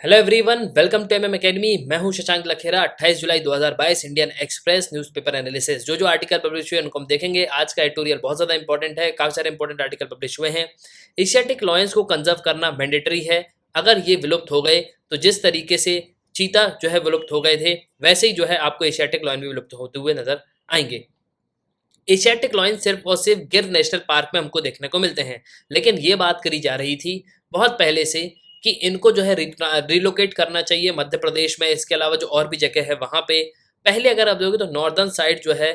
Hello everyone, welcome to MM academy. मैं हूं शशांक लखेरा। 28 जुलाई 2022 इंडियन एक्सप्रेस न्यूज़पेपर एनालिसिस। जो आर्टिकल पब्लिश हुए उनको हम देखेंगे। आज का एडिटोरियल बहुत ज़्यादा इंपॉर्टेंट है, काफ़ी सारे इंपॉर्टेंट आर्टिकल पब्लिश हुए हैं। एशियाटिक लॉयंस को कंजर्व करना मैंडेटरी है। अगर ये विलुप्त हो गए तो जिस तरीके से चीता जो है विलुप्त हो गए थे, वैसे ही जो है आपको एशियाटिक लॉयन भी विलुप्त होते हुए नजर आएंगे। एशियाटिक लॉयन सिर्फ और सिर्फ गिर नेशनल पार्क में हमको देखने को मिलते हैं, लेकिन ये बात करी जा रही थी बहुत पहले से कि इनको जो है रिलोकेट करना चाहिए मध्य प्रदेश में। इसके अलावा जो और भी जगह है वहाँ पे पहले अगर आप देखोगे तो नॉर्दर्न साइड जो है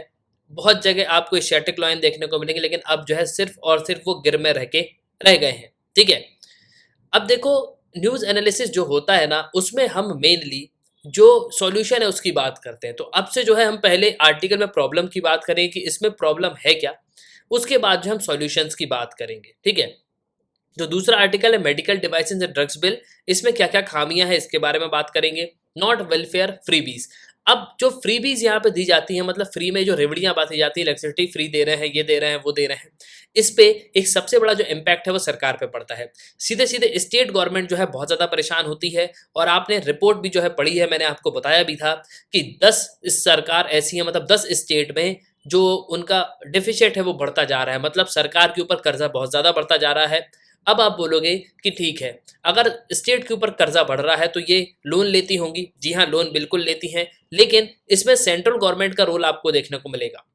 बहुत जगह आपको एशियाटिक लॉयन देखने को मिलेंगे, लेकिन अब जो है सिर्फ और सिर्फ वो गिर में रह गए हैं। ठीक है, अब देखो, न्यूज़ एनालिसिस जो होता है ना, उसमें हम मेनली जो सॉल्यूशन है उसकी बात करते हैं। तो अब से जो है हम पहले आर्टिकल में प्रॉब्लम की बात करेंगे कि इसमें प्रॉब्लम है क्या, उसके बाद जो हम सॉल्यूशंस की बात करेंगे। ठीक है, जो दूसरा आर्टिकल है medical devices and drugs bill, इसमें क्या क्या खामियां हैं इसके बारे में बात करेंगे। नॉट वेलफेयर फ्रीबीज, अब जो फ्रीबीज यहाँ पे दी जाती है, मतलब फ्री में जो रेवड़ियां बांटी जाती है, इलेक्ट्रिसिटी फ्री दे रहे हैं, ये दे रहे हैं, वो दे रहे हैं, इस पे एक सबसे बड़ा जो इम्पैक्ट है वो सरकार पे पड़ता है। सीधे सीधे स्टेट गवर्नमेंट जो है बहुत ज़्यादा परेशान होती है। और आपने रिपोर्ट भी जो है पढ़ी है, मैंने आपको बताया भी था कि 10 सरकार ऐसी है, मतलब 10 स्टेट में जो उनका डिफिशिट है वो बढ़ता जा रहा है, मतलब सरकार के ऊपर कर्जा बहुत ज़्यादा बढ़ता जा रहा है। अब आप बोलोगे कि ठीक है, अगर स्टेट के ऊपर कर्जा बढ़ रहा है तो ये लोन लेती होंगी। जी हाँ, लोन बिल्कुल लेती हैं, लेकिन इसमें सेंट्रल गवर्नमेंट का रोल आपको देखने को मिलेगा।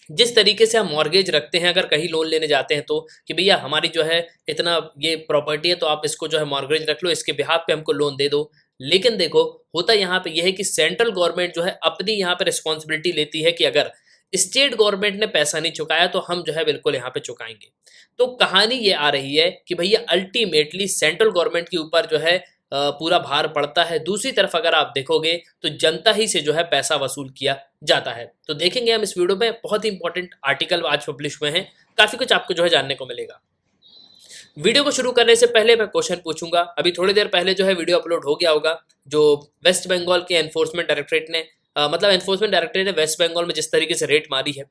जिस तरीके से हम मॉर्गेज रखते हैं अगर कहीं लोन लेने जाते हैं तो, कि भैया हमारी जो है इतना ये प्रॉपर्टी है तो आप इसको जो है मॉर्गेज रख लो, इसके बिहाफ पे हमको लोन दे दो। लेकिन देखो, होता यहाँ पे यह है कि सेंट्रल गवर्नमेंट जो है अपनी यहाँ पे रिस्पॉन्सिबिलिटी लेती है कि अगर स्टेट गवर्नमेंट ने पैसा नहीं चुकाया तो हम जो है बिल्कुल यहाँ पे चुकाएंगे। तो कहानी ये आ रही है कि भैया अल्टीमेटली सेंट्रल गवर्नमेंट के ऊपर जो है पूरा भार पड़ता है। दूसरी तरफ अगर आप देखोगे तो जनता ही से जो है पैसा वसूल किया जाता है। तो देखेंगे हम इस वीडियो में, बहुत ही इंपॉर्टेंट आर्टिकल आज पब्लिश हुए हैं, काफी कुछ आपको जो है जानने को मिलेगा। वीडियो को शुरू करने से पहले मैं क्वेश्चन पूछूंगा। अभी थोड़ी देर पहले जो है वीडियो अपलोड हो गया होगा, जो वेस्ट बंगाल के एनफोर्समेंट डायरेक्टरेट ने मतलब एनफोर्समेंट डायरेक्टरेट ने वेस्ट बंगाल में जिस तरीके से रेट मारी है।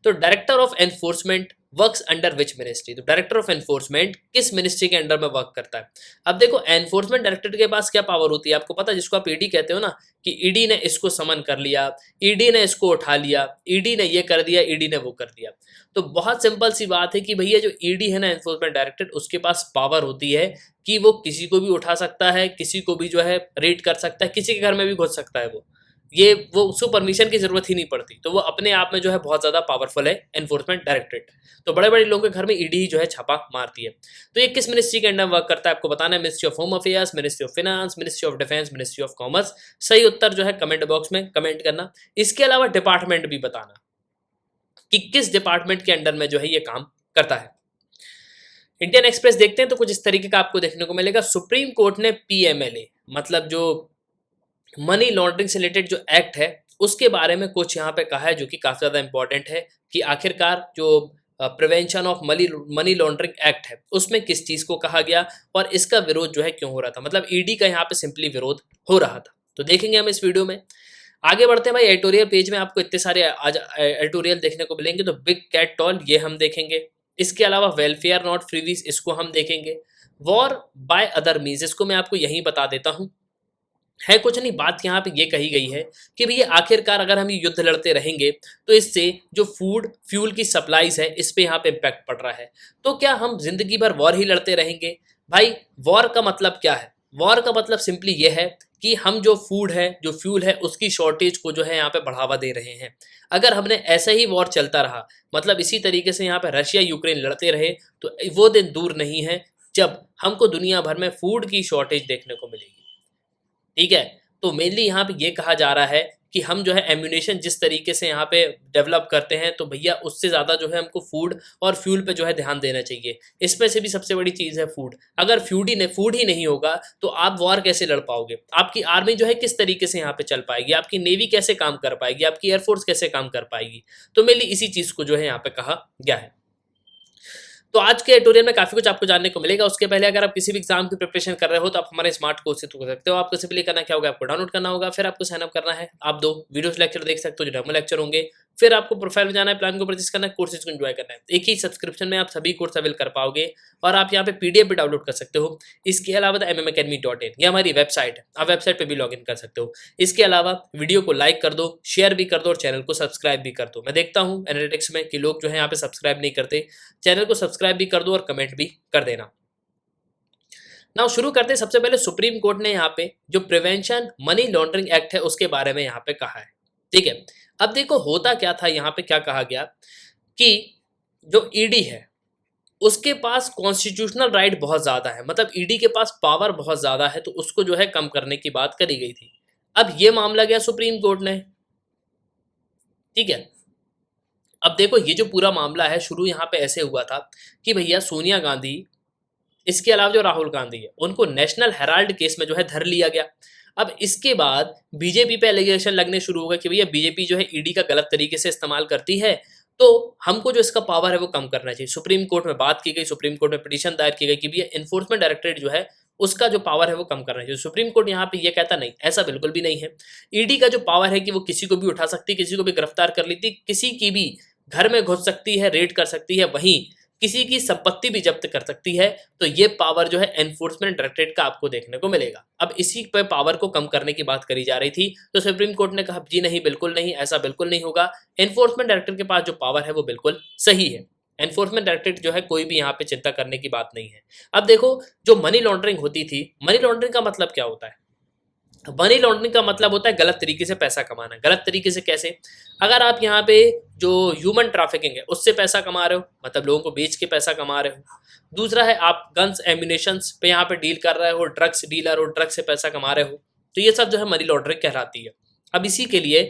तो director of enforcement works under which ministry, तो डायरेक्टर ऑफ एनफोर्समेंट किस मिनिस्ट्री के अंडर में वर्क करता है। अब देखो, एनफोर्समेंट डायरेक्टरेट के पास क्या पावर होती है आपको पता है, जिसको आप ईडी कहते हो ना, कि ईडी ने इसको समन कर लिया, ईडी ने इसको उठा लिया, ईडी ने ये कर दिया, ईडी ने वो कर दिया। तो बहुत सिंपल सी बात है कि भैया जो ईडी है ना, एनफोर्समेंट डायरेक्टरेट, उसके पास पावर होती है कि वो किसी को भी उठा सकता है, किसी को भी जो है रेड कर सकता है, किसी के घर में भी घुस सकता है। वो उसको परमिशन की जरूरत ही नहीं पड़ती। तो वो अपने आप में जो है बहुत ज्यादा पावरफुल है एनफोर्समेंट डायरेक्टरेट। तो बड़े बड़े लोगों के घर में ईडी ही जो है छापा मारती है। तो ये किस मिनिस्ट्री के अंडर वर्क करता है आपको बताना है। Ministry of home affairs, ministry of finance, ministry of defence, ministry of commerce. सही उत्तर जो है कमेंट बॉक्स में कमेंट करना। इसके अलावा डिपार्टमेंट भी बताना कि किस डिपार्टमेंट के अंडर में जो है ये काम करता है। इंडियन एक्सप्रेस देखते हैं तो कुछ इस तरीके का आपको देखने को मिलेगा। सुप्रीम कोर्ट ने पीएमएलए, मतलब जो मनी लॉन्ड्रिंग से रिलेटेड जो एक्ट है, उसके बारे में कुछ यहाँ पे कहा है, जो कि काफी ज्यादा इंपॉर्टेंट है कि आखिरकार जो prevention of money laundering act है उसमें किस चीज को कहा गया और इसका विरोध जो है क्यों हो रहा था, मतलब ईडी का यहाँ पे सिंपली विरोध हो रहा था। तो देखेंगे हम इस वीडियो में। आगे बढ़ते हैं भाई। एडिटोरियल पेज में आपको इतने सारे आज एडिटोरियल देखने को मिलेंगे। तो बिग कैट टॉल, ये हम देखेंगे। इसके अलावा वेलफेयर नॉट फ्रीवीज, इसको हम देखेंगे। वॉर बाय अदर मीन्स, इसको मैं आपको यहीं बता देता हूँ। है कुछ नहीं, बात यहाँ पे ये कही गई है कि भैया आखिरकार अगर हम ये युद्ध लड़ते रहेंगे तो इससे जो फूड फ्यूल की सप्लाईज है इस पे यहाँ पे इम्पैक्ट पड़ रहा है। तो क्या हम जिंदगी भर वॉर ही लड़ते रहेंगे? भाई वॉर का मतलब क्या है? वॉर का मतलब सिंपली ये है कि हम जो फूड है, जो फ्यूल है, उसकी शॉर्टेज को जो है यहाँ पे बढ़ावा दे रहे हैं। अगर हमने ऐसे ही वॉर चलता रहा, मतलब इसी तरीके से यहाँ पे रशिया यूक्रेन लड़ते रहे, तो वो दिन दूर नहीं है जब हमको दुनिया भर में फूड की शॉर्टेज देखने को मिलेगी। ठीक है, तो मेनली यहाँ पे ये कहा जा रहा है कि हम जो है एम्यूनेशन जिस तरीके से यहाँ पे डेवलप करते हैं, तो भैया उससे ज़्यादा जो है हमको फूड और फ्यूल पे जो है ध्यान देना चाहिए। इसमें से भी सबसे बड़ी चीज़ है फूड। अगर फूड ही नहीं होगा तो आप वॉर कैसे लड़ पाओगे? आपकी आर्मी जो है किस तरीके से यहाँ पे चल पाएगी? आपकी नेवी कैसे काम कर पाएगी? आपकी एयरफोर्स कैसे काम कर पाएगी? तो मेनली इसी चीज़ को जो है यहाँ पे कहा गया है। तो आज के ट्यूटोरियल में काफी कुछ आपको जानने को मिलेगा। उसके पहले अगर आप किसी भी एग्जाम की प्रिपरेशन कर रहे हो तो आप हमारे स्मार्ट कोर्स से कर सकते हो। आपको सिंपली करना क्या होगा, आपको डाउनलोड करना होगा, फिर आपको साइन अप करना है। आप 2 वीडियोस लेक्चर देख सकते हो जो डेमो लेक्चर होंगे, फिर आपको प्रोफाइल में जाना है, प्लान को परचेस करना है, कोर्सेज को एंजॉय करना है। एक ही सब्सक्रिप्शन में आप सभी कोर्स अवेल कर पाओगे और आप यहाँ पे पीडीएफ भी डाउनलोड कर सकते हो। इसके अलावा mmacademy.in ये हमारी वेबसाइट है, आप वेबसाइट पे भी लॉगिन कर सकते हो। इसके अलावा वीडियो को लाइक कर दो, शेयर भी कर दो और चैनल को सब्सक्राइब भी कर दो। मैं देखता हूँ एनालिटिक्स में कि लोग जो है यहाँ पे सब्सक्राइब नहीं करते। चैनल को सब्सक्राइब भी कर दो और कमेंट भी कर देना। नाउ शुरू करते हैं। सबसे पहले सुप्रीम कोर्ट ने यहाँ पे जो प्रिवेंशन मनी लॉन्ड्रिंग एक्ट है उसके बारे में यहाँ पे कहा है, ठीक है। अब देखो होता क्या था, यहाँ पे क्या कहा गया कि जो ईडी है उसके पास कॉन्स्टिट्यूशनल राइट बहुत ज्यादा है, मतलब ईडी के पास पावर बहुत ज्यादा है, तो उसको जो है कम करने की बात करी गई थी। अब ये मामला गया सुप्रीम कोर्ट ने, ठीक है। अब देखो ये जो पूरा मामला है शुरू यहाँ पे ऐसे हुआ था कि भैया सोनिया गांधी, इसके अलावा जो राहुल गांधी है, उनको नेशनल हेराल्ड केस में जो है धर लिया गया। अब इसके बाद बीजेपी पे एलिगेशन लगने शुरू हो गए कि भैया बीजेपी जो है ईडी का गलत तरीके से इस्तेमाल करती है, तो हमको जो इसका पावर है वो कम करना चाहिए। सुप्रीम कोर्ट में बात की गई, सुप्रीम कोर्ट में पिटीशन दायर की गई कि भैया इन्फोर्समेंट डायरेक्टरेट जो है उसका जो पावर है वो कम करना चाहिए। सुप्रीम कोर्ट यहाँ पे ये कहता नहीं, ऐसा बिल्कुल भी नहीं है। ईडी का जो पावर है कि वो किसी को भी उठा सकती है, किसी को भी गिरफ्तार कर लेती, किसी की भी घर में घुस सकती है, रेड कर सकती है, वहीं किसी की संपत्ति भी जब्त कर सकती है। तो ये पावर जो है एनफोर्समेंट डायरेक्टरेट का आपको देखने को मिलेगा। अब इसी पे पावर को कम करने की बात करी जा रही थी, तो सुप्रीम कोर्ट ने कहा जी नहीं, बिल्कुल नहीं, ऐसा बिल्कुल नहीं होगा। एनफोर्समेंट डायरेक्टरेट के पास जो पावर है वो बिल्कुल सही है। एनफोर्समेंट डायरेक्टरेट जो है कोई भी यहाँ पे चिंता करने की बात नहीं है। अब देखो जो मनी लॉन्ड्रिंग होती थी, मनी लॉन्ड्रिंग का मतलब क्या होता है? मनी लॉन्ड्रिंग का मतलब होता है गलत तरीके से पैसा कमाना। गलत तरीके से कैसे? अगर आप यहाँ पे जो ह्यूमन ट्रैफिकिंग है उससे पैसा कमा रहे हो, मतलब लोगों को बेच के पैसा कमा रहे हो। दूसरा है आप गन्स एम्यूनेशंस पे यहाँ पे डील कर रहे हो, ड्रग्स डीलर हो, ड्रग्स से पैसा कमा रहे हो, तो ये सब जो है मनी लॉन्ड्रिंग कहलाती है। अब इसी के लिए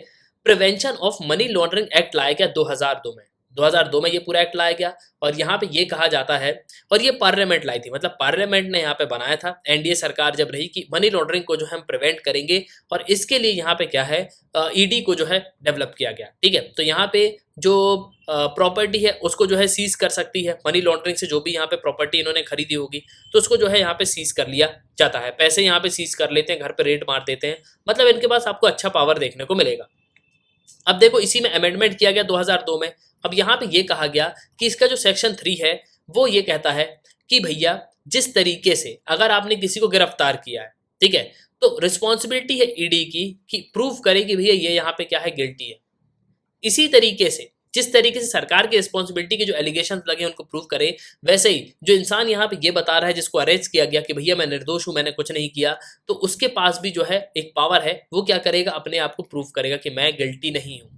prevention of money laundering act लाया गया 2002 में। 2002 में ये पूरा एक्ट लाया गया और यहाँ पे ये कहा जाता है, और ये पार्लियामेंट लाई थी, मतलब पार्लियामेंट ने यहाँ पे बनाया था एनडीए सरकार जब रही, कि मनी लॉन्ड्रिंग को जो है हम प्रिवेंट करेंगे। और इसके लिए यहाँ पे क्या है, ईडी को जो है डेवलप किया गया, ठीक है। तो यहाँ पे जो प्रॉपर्टी है उसको जो है सीज कर सकती है मनी लॉन्ड्रिंग से। जो भी यहाँ पे प्रॉपर्टी इन्होंने खरीदी होगी तो उसको जो है यहाँ पे सीज कर लिया जाता है। पैसे यहाँ पे सीज कर लेते हैं, घर पे रेड मार देते हैं, मतलब इनके पास आपको अच्छा पावर देखने को मिलेगा। अब देखो इसी में अमेंडमेंट किया गया 2002 में। अब यहाँ पे ये कहा गया कि इसका जो सेक्शन 3 है वो ये कहता है कि भैया जिस तरीके से अगर आपने किसी को गिरफ्तार किया है, ठीक है, तो रिस्पॉन्सिबिलिटी है ईडी की कि प्रूव करे कि भैया ये यहाँ पे क्या है, गिल्टी है। इसी तरीके से जिस तरीके से सरकार की रिस्पॉन्सिबिलिटी के जो एलिगेशन लगे उनको प्रूव करे, वैसे ही जो इंसान यहाँ पे ये बता रहा है जिसको अरेस्ट किया गया कि भैया मैं निर्दोष हूँ, मैंने कुछ नहीं किया, तो उसके पास भी जो है एक पावर है, वो क्या करेगा, अपने आप को प्रूव करेगा कि मैं गिल्टी नहीं हूँ,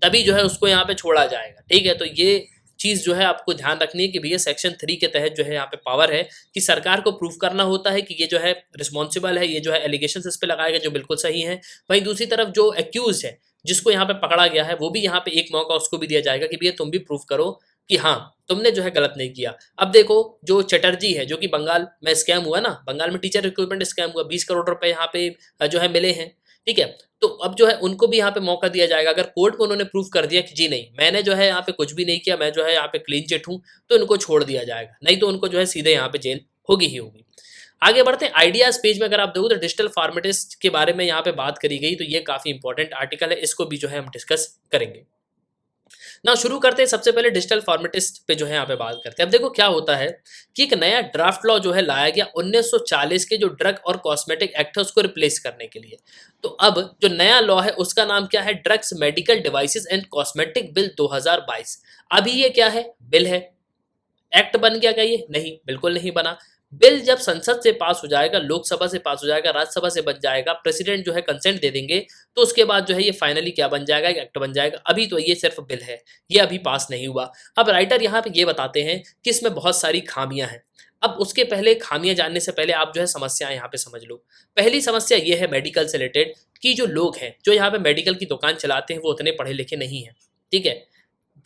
तभी जो है उसको यहाँ पे छोड़ा जाएगा, ठीक है। तो ये चीज जो है आपको ध्यान रखनी है कि भैया सेक्शन 3 के तहत जो है यहाँ पे पावर है कि सरकार को प्रूफ करना होता है कि ये जो है रिस्पॉन्सिबल है, ये जो है एलिगेशन इस पे लगाए गए जो बिल्कुल सही है। वहीं दूसरी तरफ जो एक्यूज है, जिसको यहाँ पे पकड़ा गया है, वो भी यहाँ पे एक मौका उसको भी दिया जाएगा कि भैया तुम भी प्रूफ करो कि हाँ तुमने जो है गलत नहीं किया। अब देखो जो चटर्जी है, जो कि बंगाल में स्कैम हुआ ना, बंगाल में टीचर रिक्रूटमेंट स्कैम हुआ, 20 करोड़ रुपए यहाँ पे जो है मिले हैं, ठीक है। तो अब जो है उनको भी यहाँ पे मौका दिया जाएगा। अगर कोर्ट में उन्होंने प्रूफ कर दिया कि जी नहीं मैंने जो है यहाँ पे कुछ भी नहीं किया, मैं जो है यहाँ पे क्लीन चिट हूँ, तो इनको छोड़ दिया जाएगा, नहीं तो उनको जो है सीधे यहाँ पे जेल होगी ही होगी। आगे बढ़ते हैं। आइडियाज पेज में अगर आप देखो तो डिजिटल फार्मेटिस्ट के बारे में यहाँ पे बात करी गई, तो ये काफी इंपॉर्टेंट आर्टिकल है, इसको भी जो है हम डिस्कस करेंगे। ना शुरू करते हैं। सबसे पहले डिजिटल फार्मेटिस्ट पे जो है यहाँ पे बात करते हैं। अब देखो क्या होता है कि एक नया ड्राफ्ट लॉ जो है लाया गया 1940 के जो ड्रग और कॉस्मेटिक एक्ट है उसको रिप्लेस करने के लिए। तो अब जो नया लॉ है उसका नाम क्या है, drugs medical devices and cosmetic bill 2022। अभी ये क्या है, बिल है। एक्ट बन गया क्या ये? नहीं, बिल्कुल नहीं बना। बिल जब संसद से पास हो जाएगा, लोकसभा से पास हो जाएगा, राज्यसभा से बन जाएगा, प्रेसिडेंट जो है कंसेंट दे देंगे, तो उसके बाद जो है ये फाइनली क्या बन जाएगा, एक एक्ट बन जाएगा। अभी तो ये सिर्फ बिल है, ये अभी पास नहीं हुआ। अब राइटर यहाँ पे ये बताते हैं कि इसमें बहुत सारी खामियां हैं। अब उसके पहले खामियां जानने से पहले आप जो है समस्या यहाँ पे समझ लो। पहली समस्या ये है मेडिकल से रिलेटेड कि जो लोग हैं जो यहाँ पे मेडिकल की दुकान चलाते हैं वो उतने पढ़े लिखे नहीं है, ठीक है।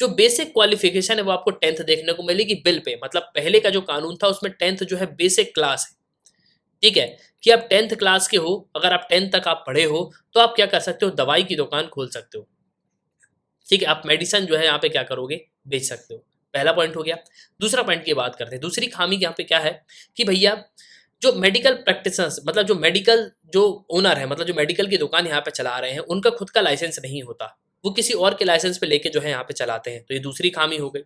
जो बेसिक क्वालिफिकेशन है वो आपको 10th देखने को मिलेगी बिल पे। मतलब पहले का जो कानून था उसमें 10th जो है बेसिक क्लास है, ठीक है, कि आप 10th क्लास के हो, अगर आप 10th तक आप पढ़े हो तो आप क्या कर सकते हो, दवाई की दुकान खोल सकते हो, ठीक है। आप मेडिसिन जो है यहाँ पे क्या करोगे, बेच सकते हो। पहला पॉइंट हो गया। दूसरा पॉइंट की बात करते हैं। दूसरी खामी यहाँ पे क्या है कि भैया जो मेडिकल प्रैक्टिशनर्स, मतलब जो मेडिकल जो ओनर है, मतलब जो मेडिकल की दुकान यहाँ पे चला रहे हैं, उनका खुद का लाइसेंस नहीं होता। वो किसी और के लाइसेंस पे लेके जो है यहाँ पे चलाते हैं, तो ये दूसरी खामी हो गई।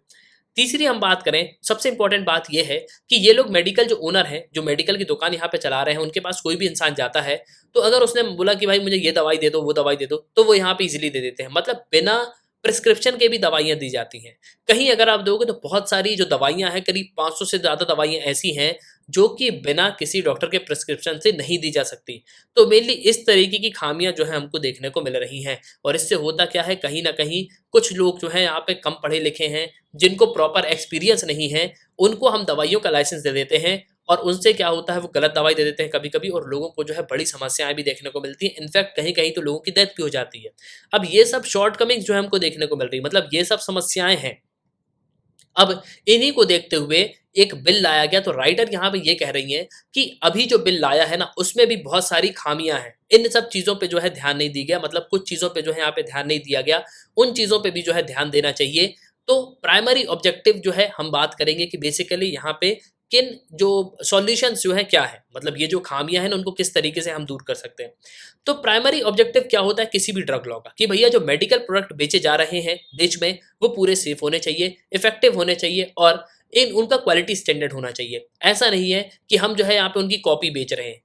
तीसरी हम बात करें, सबसे इंपॉर्टेंट बात ये है कि ये लोग मेडिकल जो ओनर हैं, जो मेडिकल की दुकान यहाँ पे चला रहे हैं, उनके पास कोई भी इंसान जाता है, तो अगर उसने बोला कि भाई मुझे ये दवाई दे दो, वो दवाई दे दो, तो वो यहाँ पे इजीली दे देते हैं। मतलब बिना प्रिस्क्रिप्शन के भी दवाइयाँ दी जाती हैं। कहीं अगर आप दोगे तो बहुत सारी जो दवाइयाँ हैं, करीब 500 से ज़्यादा दवाइयाँ ऐसी हैं जो कि बिना किसी डॉक्टर के प्रिस्क्रिप्शन से नहीं दी जा सकती। तो मेनली इस तरीके की खामियाँ जो है हमको देखने को मिल रही हैं, और इससे होता क्या है, कहीं न कहीं कुछ लोग जो हैं यहाँ पे कम पढ़े लिखे हैं, जिनको प्रॉपर एक्सपीरियंस नहीं है, उनको हम दवाइयों का लाइसेंस दे देते हैं, और उनसे क्या होता है, वो गलत दवाई दे देते हैं कभी-कभी, और लोगों को जो है बड़ी समस्याएँ भी देखने को मिलती हैं। इनफैक्ट कहीं-कहीं तो लोगों की डेथ भी हो जाती है। अब ये सब शॉर्टकमिंग्स जो है हमको देखने को मिल रही है, मतलब ये सब समस्याएँ हैं। अब इन्हीं को देखते हुए एक बिल लाया गया, तो राइटर यहाँ पे ये कह रही हैं कि अभी जो बिल लाया है ना, उसमें भी बहुत सारी खामियां हैं। इन सब चीज़ों पे जो है ध्यान नहीं दिया गया, मतलब कुछ चीज़ों पे जो है यहाँ पे ध्यान नहीं दिया गया, उन चीज़ों पे भी जो है ध्यान देना चाहिए। तो प्राइमरी ऑब्जेक्टिव जो है हम बात करेंगे कि बेसिकली यहाँ पे किन जो सॉल्यूशंस जो है क्या है, मतलब ये जो खामियां हैं ना, उनको किस तरीके से हम दूर कर सकते हैं। तो प्राइमरी ऑब्जेक्टिव क्या होता है किसी भी ड्रग लॉ का, कि भैया जो मेडिकल प्रोडक्ट बेचे जा रहे हैं देश में, वो पूरे सेफ होने चाहिए, इफेक्टिव होने चाहिए, और इन उनका क्वालिटी स्टैंडर्ड होना चाहिए। ऐसा नहीं है कि हम जो है यहाँ पे उनकी कॉपी बेच रहे हैं,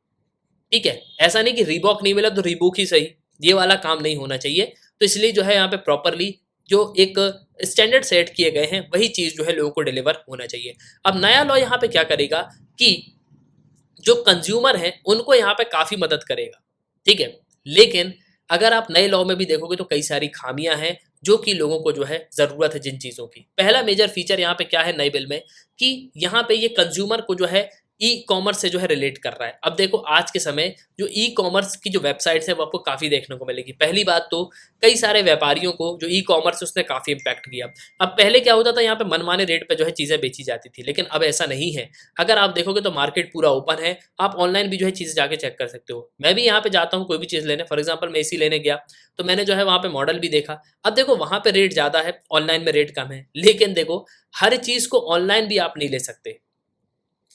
ठीक है? ऐसा नहीं कि रीबॉक नहीं मिला तो रीबॉक ही सही, ये वाला काम नहीं होना चाहिए। तो इसलिए जो है यहाँ पे प्रॉपरली जो एक स्टैंडर्ड सेट किए गए हैं, वही चीज़ जो है लोगों को डिलीवर होना चाहिए। अब नया लॉ यहाँ पे क्या करेगा कि जो कंज्यूमर हैं, उनको यहाँ पे काफ़ी मदद करेगा, ठीक है? लेकिन अगर आप नए लॉ में भी देखोगे तो कई सारी खामियां हैं, जो कि लोगों को जो है ज़रूरत है जिन चीज़ों की। पहला मेजर फीचर यहाँ पे क्या है नए बिल में, कि यहाँ पे ये कंज्यूमर को जो है ई कॉमर्स से जो है रिलेट कर रहा है। अब देखो आज के समय जो ई कॉमर्स की जो वेबसाइट्स हैं, वो आपको काफ़ी देखने को मिलेगी। पहली बात तो कई सारे व्यापारियों को जो ई कॉमर्स उसने काफ़ी इम्पैक्ट किया। अब पहले क्या होता था, यहाँ पे मनमाने रेट पे जो है चीज़ें बेची जाती थी, लेकिन अब ऐसा नहीं है। अगर आप देखोगे तो मार्केट पूरा ओपन है, आप ऑनलाइन भी जो है चीज़ें जाके चेक कर सकते हो। मैं भी यहाँ पे जाता हूँ कोई भी चीज़ लेने, फॉर एग्जांपल मैं एसी लेने गया, तो मैंने जो है वहाँ पे मॉडल भी देखा। अब देखो वहाँ पे रेट ज़्यादा है, ऑनलाइन में रेट कम है, लेकिन देखो हर चीज़ को ऑनलाइन भी आप नहीं ले सकते,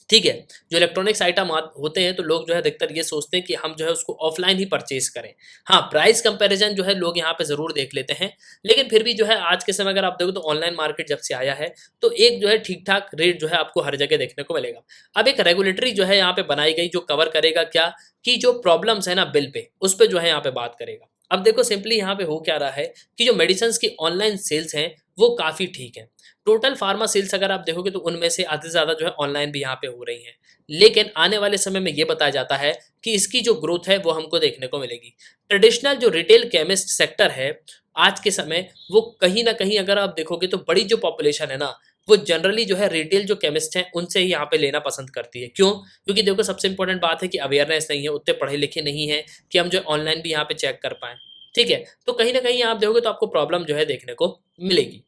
ठीक है? जो इलेक्ट्रॉनिक्स आइटम होते हैं, तो लोग जो है अधिकतर ये सोचते हैं कि हम जो है उसको ऑफलाइन ही परचेज करें। हाँ, प्राइस कंपैरिजन जो है लोग यहाँ पे ज़रूर देख लेते हैं, लेकिन फिर भी जो है आज के समय अगर आप देखो तो ऑनलाइन मार्केट जब से आया है, तो एक जो है ठीक-ठाक रेट जो है आपको हर जगह देखने को मिलेगा। अब एक रेगुलेटरी जो है यहाँ पे बनाई गई, जो कवर करेगा क्या, कि जो प्रॉब्लम्स है ना बिल पे, उस पे जो है यहाँ पे बात करेगा। अब देखो सिंपली यहाँ पे हो क्या रहा है कि जो मेडिसिन्स की ऑनलाइन सेल्स हैं, वो काफ़ी ठीक है। टोटल फार्मा सेल्स अगर आप देखोगे तो उनमें से आधे से ज़्यादा जो है ऑनलाइन भी यहाँ पे हो रही हैं। लेकिन आने वाले समय में ये बताया जाता है कि इसकी जो ग्रोथ है वो हमको देखने को मिलेगी। ट्रेडिशनल जो रिटेल केमिस्ट सेक्टर है आज के समय, वो कहीं न कहीं अगर आप देखोगे तो बड़ी जो पॉपुलेशन है ना, वो जनरली जो है रिटेल जो केमिस्ट हैं उनसे ही यहाँ पे लेना पसंद करती है। क्यों? क्योंकि देखो सबसे इम्पोर्टेंट बात है कि अवेयरनेस नहीं है, उतने पढ़े-लिखे नहीं हैं कि हम जो है ऑनलाइन भी यहाँ पे चेक कर पाएँ। ठीक है? तो कहीं न कहीं आप देखोगे तो आपको प्रॉब्लम जो है देखने को मिलेगी।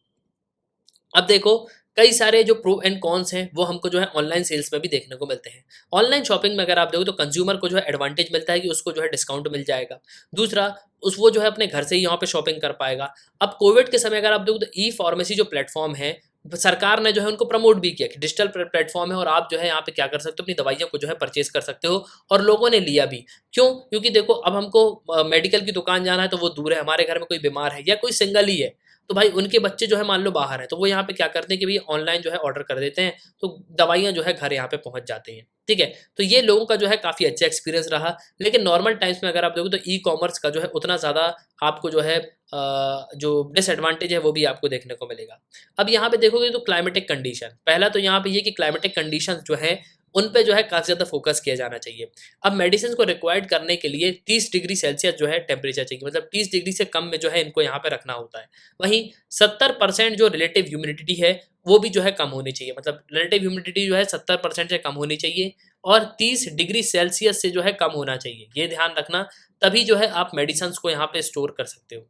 अब देखो कई सारे जो प्रो एंड कॉन्स हैं, वो हमको जो है ऑनलाइन सेल्स में भी देखने को मिलते हैं। ऑनलाइन शॉपिंग में अगर आप देखो तो कंज्यूमर को जो है एडवांटेज मिलता है कि उसको जो है डिस्काउंट मिल जाएगा। दूसरा, उस वो जो है अपने घर से ही यहाँ पे शॉपिंग कर पाएगा। अब कोविड के समय अगर आप देखो तो ई फार्मेसी जो प्लेटफॉर्म है, सरकार ने जो है उनको प्रमोट भी किया कि डिजिटल प्लेटफॉर्म है, और आप जो है यहाँ पे क्या कर सकते हो, अपनी दवाइयों को जो है परचेज कर सकते हो, और लोगों ने लिया भी। क्यों? क्योंकि देखो अब हमको मेडिकल की दुकान जाना है तो वो दूर है, हमारे घर में कोई बीमार है या कोई सिंगल ही है, तो भाई उनके बच्चे जो है मान लो बाहर हैं, तो वो यहाँ पे क्या करते हैं कि भई ऑनलाइन जो है ऑर्डर कर देते हैं, तो दवाइयाँ जो है घर यहाँ पे पहुँच जाती हैं, ठीक है? तो ये लोगों का जो है काफ़ी अच्छा एक्सपीरियंस रहा। लेकिन नॉर्मल टाइम्स में अगर आप देखो तो ई-कॉमर्स का जो है उतना ज़्यादा आपको जो है जो डिसएडवांटेज है वो भी आपको देखने को मिलेगा। अब यहाँ पे देखोगे तो क्लाइमेटिक कंडीशन, पहला तो यहाँ पे ये कि क्लाइमेटिक कंडीशंस जो हैं, उन पे जो है काफ़ी ज़्यादा फोकस किया जाना चाहिए। अब मेडिसिन को रिक्वायर्ड करने के लिए 30 डिग्री सेल्सियस जो है टेम्परेचर चाहिए, मतलब 30 डिग्री से कम में जो है इनको यहाँ पे रखना होता है। वहीं 70% जो रिलेटिव ह्यूमिडिटी है, वो भी जो है कम होनी चाहिए, मतलब रिलेटिव ह्यूमिडिटी जो है 70% से कम होनी चाहिए, और 30 डिग्री सेल्सियस से जो है कम होना चाहिए। ये ध्यान रखना, तभी जो है आप मेडिसिन्स को यहाँ पे स्टोर कर सकते हो।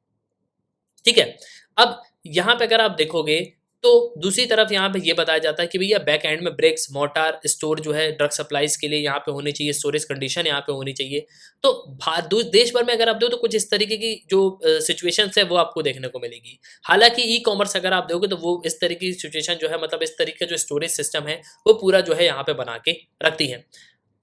ठीक है? अब यहाँ पे अगर आप देखोगे तो दूसरी तरफ यहाँ पे ये बताया जाता है कि भैया बैक एंड में ब्रिक्स, मोर्टार, स्टोर जो है ड्रग सप्लाईज़ के लिए यहाँ पे होनी चाहिए, स्टोरेज कंडीशन यहाँ पे होनी चाहिए। तो देश भर में अगर आप देखो तो कुछ इस तरीके की जो सिचुएशंस है वो आपको देखने को मिलेगी। हालाँकि ई-कॉमर्स अगर आप देखोगे तो वो इस तरीके की सिचुएशन जो है, मतलब इस तरीके का जो स्टोरेज सिस्टम है, वो पूरा जो है यहाँ पे बना के रखती है।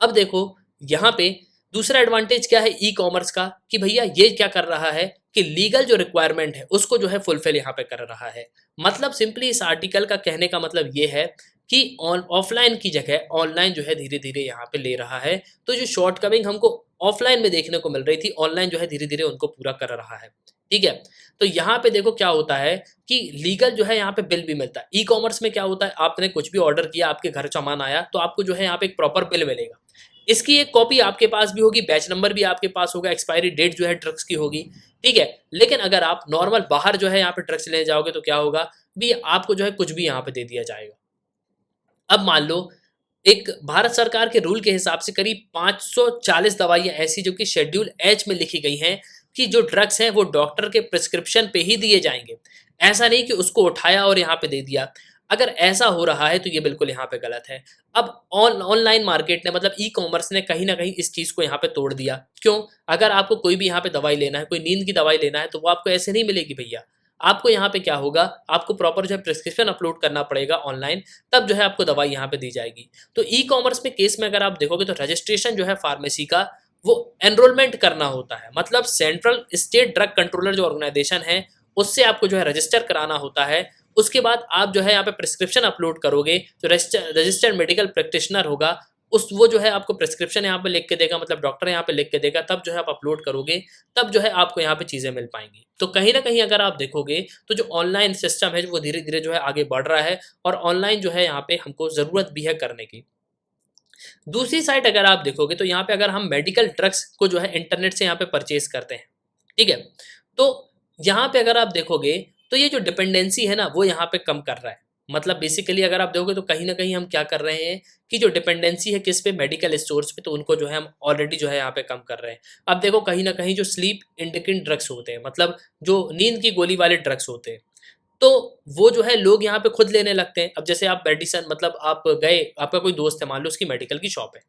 अब देखो यहाँ पे दूसरा एडवांटेज क्या है ई कॉमर्स का कि भैया ये क्या कर रहा है कि लीगल जो रिक्वायरमेंट है उसको जो है फुलफिल यहाँ पे कर रहा है। मतलब सिंपली इस आर्टिकल का कहने का मतलब ये है कि ऑफलाइन की जगह ऑनलाइन जो है धीरे धीरे यहाँ पे ले रहा है। तो जो शॉर्टकमिंग हमको ऑफलाइन में देखने को मिल रही थी, ऑनलाइन जो है धीरे धीरे उनको पूरा कर रहा है। ठीक है, तो यहाँ पे देखो क्या होता है कि लीगल जो है यहाँ पे बिल भी मिलता है। ई कॉमर्स में क्या होता है, आपने कुछ भी ऑर्डर किया, आपके घर सामान आया, तो आपको जो है यहाँ पे एक प्रॉपर बिल मिलेगा। इसकी एक कॉपी आपके पास भी होगी, बैच नंबर भी आपके पास होगा, एक्सपायरी डेट जो है ड्रग्स की होगी। ठीक है, लेकिन अगर आप नॉर्मल बाहर जो है यहाँ पे ड्रग्स लेने जाओगे तो क्या होगा भी, आपको जो है कुछ भी यहाँ पे दे दिया जाएगा। अब मान लो एक भारत सरकार के रूल के हिसाब से करीब 540 दवाइयां ऐसी जो कि शेड्यूल एच में लिखी गई हैं कि जो ड्रग्स हैं वो डॉक्टर के प्रिस्क्रिप्शन पे ही दिए जाएंगे। ऐसा नहीं कि उसको उठाया और यहाँ पे दे दिया। अगर ऐसा हो रहा है तो ये बिल्कुल यहाँ पे गलत है। अब ऑनलाइन मार्केट ने मतलब ई कॉमर्स ने कहीं ना कहीं इस चीज़ को यहाँ पे तोड़ दिया। क्यों? अगर आपको कोई भी यहाँ पे दवाई लेना है, कोई नींद की दवाई लेना है, तो वो आपको ऐसे नहीं मिलेगी भैया। आपको यहाँ पे क्या होगा, आपको प्रॉपर जो है प्रिस्क्रिप्शन अपलोड करना पड़ेगा ऑनलाइन, तब जो है आपको दवाई यहाँ पे दी जाएगी। तो ई कॉमर्स में केस में अगर आप देखोगे तो रजिस्ट्रेशन जो है फार्मेसी का वो एनरोलमेंट करना होता है। मतलब सेंट्रल स्टेट ड्रग कंट्रोलर जो ऑर्गेनाइजेशन है उससे आपको जो है रजिस्टर कराना होता है। उसके बाद आप जो है यहाँ पे प्रिस्क्रिप्शन अपलोड करोगे, जो रजिस्टर्ड मेडिकल प्रैक्टिशनर होगा उस वो जो है आपको प्रिस्क्रिप्शन यहाँ पे लिख के देगा, मतलब डॉक्टर यहाँ पे लिख के देगा, तब जो है आप अपलोड करोगे, तब जो है आपको यहाँ पे चीज़ें मिल पाएंगी। तो कहीं ना कहीं अगर आप देखोगे तो जो ऑनलाइन सिस्टम है वो धीरे धीरे जो है आगे बढ़ रहा है, और ऑनलाइन जो है यहाँ पे हमको ज़रूरत भी है करने की। दूसरी साइड अगर आप देखोगे तो यहाँ पे अगर हम मेडिकल ड्रग्स को जो है इंटरनेट से यहाँ पे परचेज करते हैं, ठीक है, तो यहाँ पे अगर आप देखोगे तो ये जो डिपेंडेंसी है ना वो यहाँ पे कम कर रहा है। मतलब बेसिकली अगर आप देखोगे तो कहीं ना कहीं हम क्या कर रहे हैं कि जो डिपेंडेंसी है किस पे, मेडिकल स्टोर्स पे, तो उनको जो है हम ऑलरेडी जो है यहाँ पे कम कर रहे हैं। अब देखो कहीं ना कहीं जो स्लीप इंडिकेंट ड्रग्स होते हैं, मतलब जो नींद की गोली वाले ड्रग्स होते हैं, तो वो जो है लोग यहाँ पे खुद लेने लगते हैं। अब जैसे आप मेडिसन, मतलब आप गए, आपका कोई दोस्त है, मान लो उसकी मेडिकल की शॉप है,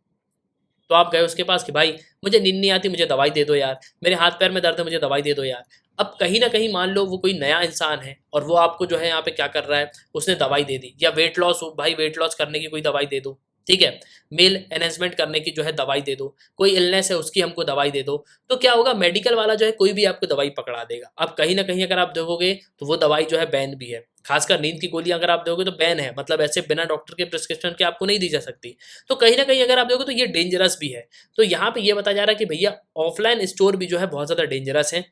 तो आप गए उसके पास कि भाई मुझे नींद नहीं आती, मुझे दवाई दे दो यार, मेरे हाथ पैर में दर्द है, मुझे दवाई दे दो यार। अब कहीं ना कहीं मान लो वो कोई नया इंसान है और वो आपको जो है यहाँ पे क्या कर रहा है, उसने दवाई दे दी, या वेट लॉस हो, भाई वेट लॉस करने की कोई दवाई दे दो, ठीक है, मेल एनहेंसमेंट करने की जो है दवाई दे दो, कोई इलनेस है उसकी हमको दवाई दे दो। तो क्या होगा, मेडिकल वाला जो है कोई भी आपको दवाई पकड़ा देगा। अब कहीं ना कहीं अगर आप देखोगे तो वो दवाई जो है बैन भी है, खासकर नींद की गोली अगर आप दोगे तो बैन है, मतलब ऐसे बिना डॉक्टर के प्रिस्क्रिप्शन के आपको नहीं दी जा सकती। तो कहीं ना कहीं अगर आप देखोगे तो ये डेंजरस भी है। तो यहाँ पे ये बताया जा रहा है कि भैया ऑफलाइन स्टोर भी जो है बहुत ज़्यादा डेंजरस है।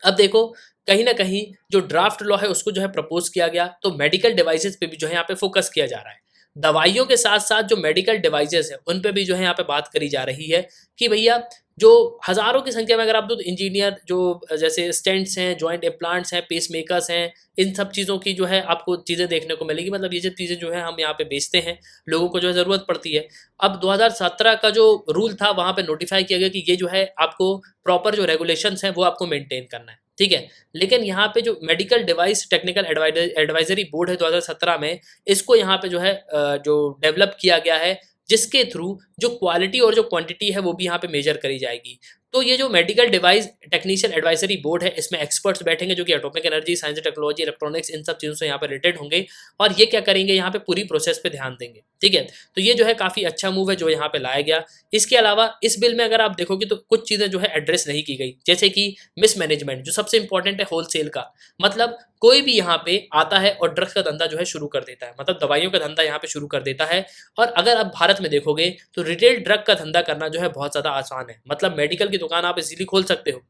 अब देखो कहीं ना कहीं जो ड्राफ्ट लॉ है उसको जो है प्रपोज किया गया, तो मेडिकल डिवाइसेस पे भी जो है यहाँ पे फोकस किया जा रहा है। दवाइयों के साथ साथ जो मेडिकल डिवाइसेस है उन पे भी जो है यहाँ पे बात करी जा रही है कि भैया जो हजारों की संख्या में अगर आप दो, तो इंजीनियर जो जैसे स्टेंट्स हैं, जॉइंट इम्प्लांट्स हैं, पेस मेकर्स हैं, इन सब चीज़ों की जो है आपको चीज़ें देखने को मिलेगी। मतलब ये सब चीज़ें जो है हम यहाँ पे बेचते हैं, लोगों को जो है ज़रूरत पड़ती है। अब 2017 का जो रूल था वहाँ पे नोटिफाई किया गया कि ये जो है आपको प्रॉपर जो रेगुलेशंस हैं वो आपको मेंटेन करना है, ठीक है। लेकिन यहाँ पे जो medical device technical advisory board है 2017 में, इसको यहाँ पे जो है जो डेवलप किया गया है, जिसके थ्रू जो क्वालिटी और जो क्वांटिटी है वो भी यहाँ पे मेजर करी जाएगी। तो ये जो medical device technician advisory board है, इसमें एक्सपर्ट्स बैठेंगे जो कि atomic energy, science and technology, electronics, इन सब चीज़ों से यहाँ पे रिलेटेड होंगे, और ये क्या करेंगे, यहाँ पे पूरी प्रोसेस पे ध्यान देंगे, ठीक है। तो ये जो है काफ़ी अच्छा मूव है जो यहाँ पे लाया गया। इसके अलावा इस बिल में अगर आप देखोगे तो कुछ चीज़ें जो है एड्रेस नहीं की गई, जैसे कि मिसमैनेजमेंट, जो सबसे इंपॉर्टेंट है होलसेल का। मतलब कोई भी यहाँ पे आता है और ड्रग्स का धंधा जो है शुरू कर देता है, मतलब दवाइयों का धंधा यहाँ पे शुरू कर देता है। और अगर आप भारत में देखोगे तो रिटेल ड्रग का धंधा करना जो है बहुत ज़्यादा आसान है। मतलब मेडिकल की दुकान आप इजीली खोल सकते हो,